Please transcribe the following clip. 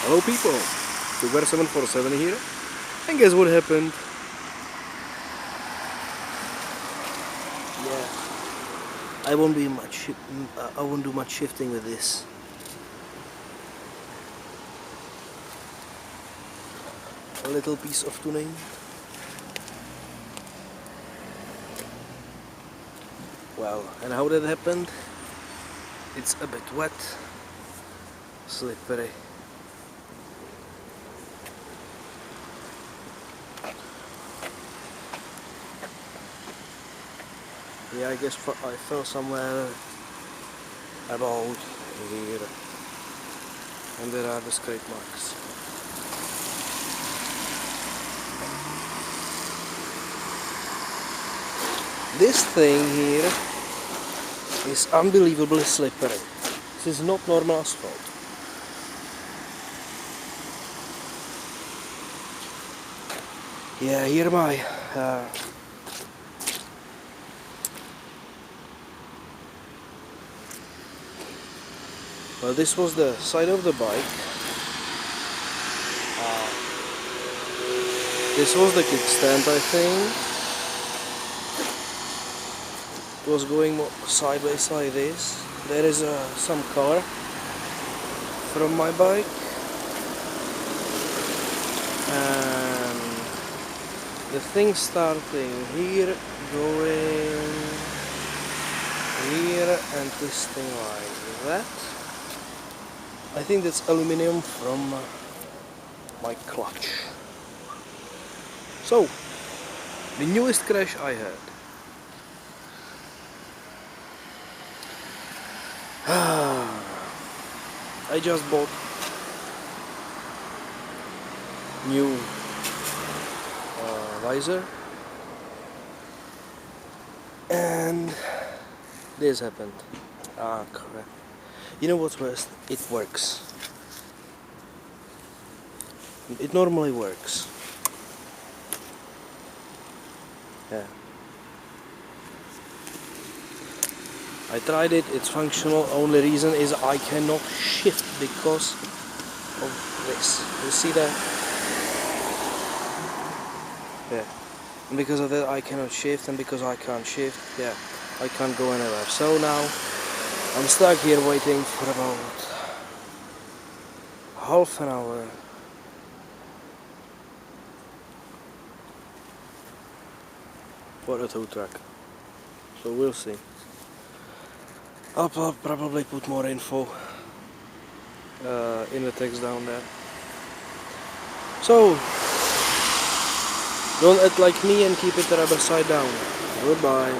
Hello people, Sugar 747 here, and guess what happened? Yeah, I won't do much shifting with this. A little piece of tuning. Well, and how that happened? It's a bit wet, slippery. Yeah, I guess I fell somewhere about here, and there are the scrape marks. This thing here is unbelievably slippery. This is not normal asphalt. Yeah, here my well, this was the side of the bike. This was the kickstand, I think. It was going sideways like this. There is some color from my bike, and the thing starting here, going here and twisting like that. I think that's aluminium from my clutch. So, the newest crash I had. I just bought new visor, and this happened. Ah, crap. You know what's worse? It works. It normally works. Yeah. I tried it, it's functional. Only reason is I cannot shift because of this. You see that? Yeah. And because of that I cannot shift, and because I can't shift, yeah, I can't go anywhere. So now I'm stuck here waiting for about half an hour. For a tow truck. So we'll see. I'll probably put more info in the text down there. So, don't act like me and keep it the rubber side down. Goodbye.